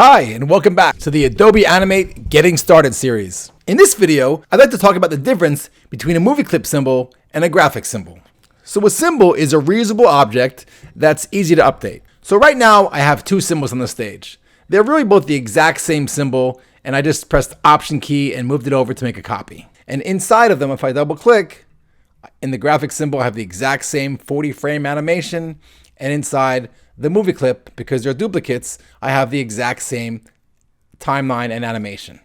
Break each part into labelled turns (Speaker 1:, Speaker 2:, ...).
Speaker 1: Hi, and welcome back to the Adobe Animate Getting Started series. In this video, I'd like to talk about the difference between a movie clip symbol and a graphic symbol. So a symbol is a reusable object that's easy to update. So right now, I have two symbols on the stage. They're really both the exact same symbol, and I just pressed the Option key and moved it over to make a copy. And inside of them, if I double click, in the graphic symbol, I have the exact same 40 frame animation, and inside the movie clip, because they're duplicates, I have the exact same timeline and animation.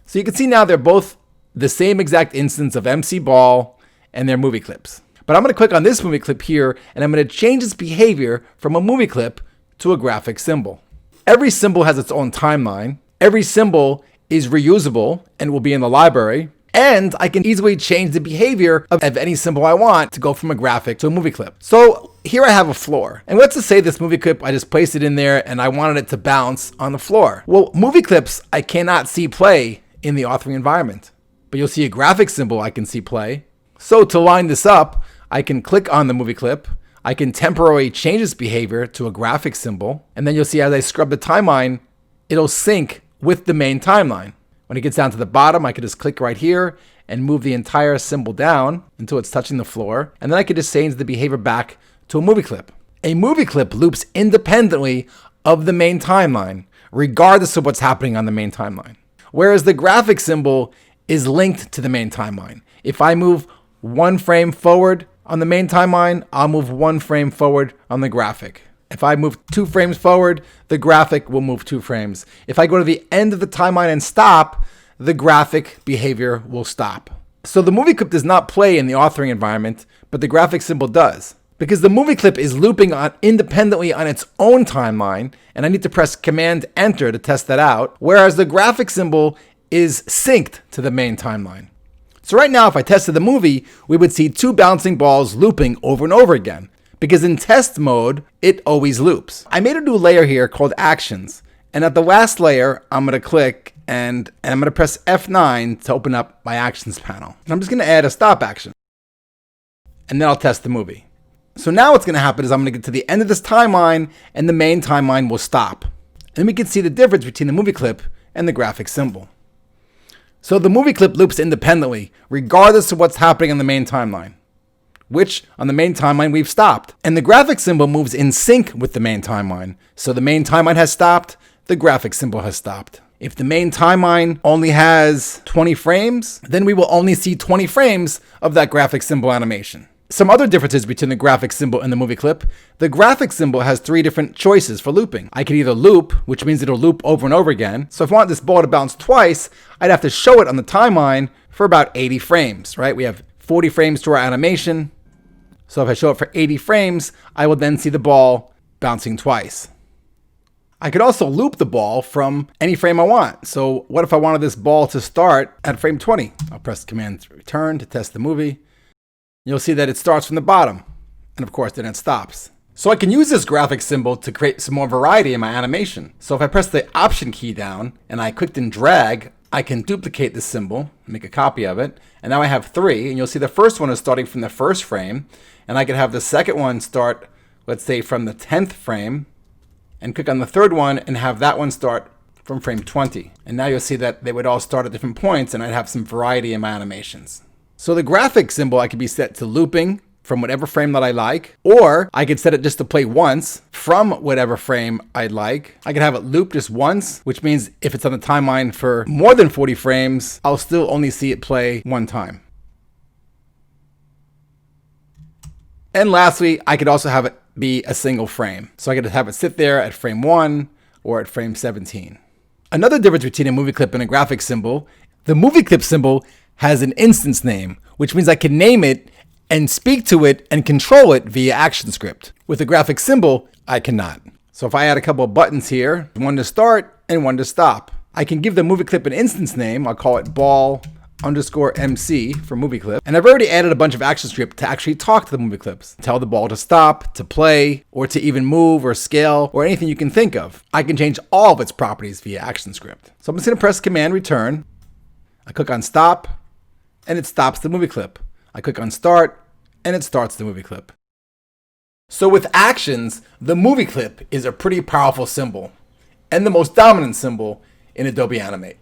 Speaker 1: So you can see now they're both the same exact instance of MC Ball and their movie clips. But I'm going to click on this movie clip here, and I'm going to change its behavior from a movie clip to a graphic symbol. Every symbol has its own timeline. Every symbol is reusable and will be in the library. And I can easily change the behavior of any symbol I want to go from a graphic to a movie clip. So here I have a floor. And let's just say this movie clip, I just placed it in there and I wanted it to bounce on the floor. Well, movie clips, I cannot see play in the authoring environment. But you'll see a graphic symbol I can see play. So to line this up, I can click on the movie clip. I can temporarily change its behavior to a graphic symbol. And then you'll see as I scrub the timeline, it'll sync with the main timeline. When it gets down to the bottom, I could just click right here and move the entire symbol down until it's touching the floor. And then I could just change the behavior back to a movie clip. A movie clip loops independently of the main timeline, regardless of what's happening on the main timeline. Whereas the graphic symbol is linked to the main timeline. If I move one frame forward on the main timeline, I'll move one frame forward on the graphic. If I move 2 frames forward, the graphic will move 2 frames. If I go to the end of the timeline and stop, the graphic behavior will stop. So the movie clip does not play in the authoring environment, but the graphic symbol does. Because the movie clip is looping independently on its own timeline, and I need to press Command Enter to test that out, whereas the graphic symbol is synced to the main timeline. So right now, if I tested the movie, we would see 2 bouncing balls looping over and over again. Because in test mode, it always loops. I made a new layer here called Actions. And at the last layer, I'm going to click and I'm going to press F9 to open up my Actions panel. And I'm just going to add a stop action. And then I'll test the movie. So now what's going to happen is I'm going to get to the end of this timeline and the main timeline will stop. And we can see the difference between the movie clip and the graphic symbol. So the movie clip loops independently, regardless of what's happening on the main timeline, which on the main timeline we've stopped. And the graphic symbol moves in sync with the main timeline. So the main timeline has stopped, the graphic symbol has stopped. If the main timeline only has 20 frames, then we will only see 20 frames of that graphic symbol animation. Some other differences between the graphic symbol and the movie clip. The graphic symbol has 3 different choices for looping. I can either loop, which means it'll loop over and over again. So if I want this ball to bounce twice, I'd have to show it on the timeline for about 80 frames, right? We have 40 frames to our animation. So if I show it for 80 frames, I will then see the ball bouncing twice. I could also loop the ball from any frame I want. So what if I wanted this ball to start at frame 20? I'll press Command Return to test the movie. You'll see that it starts from the bottom. And of course, then it stops. So I can use this graphic symbol to create some more variety in my animation. So if I press the Option key down and I clicked and drag, I can duplicate this symbol, make a copy of it. And now I have 3. And you'll see the first one is starting from the first frame. And I could have the second one start, let's say, from the 10th frame, and click on the third one and have that one start from frame 20. And now you'll see that they would all start at different points and I'd have some variety in my animations. So the graphic symbol I could be set to looping from whatever frame that I like, or I could set it just to play once from whatever frame I'd like. I could have it loop just once, which means if it's on the timeline for more than 40 frames, I'll still only see it play one time. And lastly, I could also have it be a single frame. So I could have it sit there at frame 1 or at frame 17. Another difference between a movie clip and a graphic symbol, the movie clip symbol has an instance name, which means I can name it and speak to it and control it via Actionscript. With a graphic symbol, I cannot. So if I add a couple of buttons here, one to start and one to stop, I can give the movie clip an instance name. I'll call it ball_MC for movie clip. And I've already added a bunch of Actionscript to actually talk to the movie clips. Tell the ball to stop, to play, or to even move or scale, or anything you can think of. I can change all of its properties via Actionscript. So I'm just gonna press Command Return. I click on Stop, and it stops the movie clip. I click on Start, and it starts the movie clip. So with Actions, the movie clip is a pretty powerful symbol. and the most dominant symbol in Adobe Animate.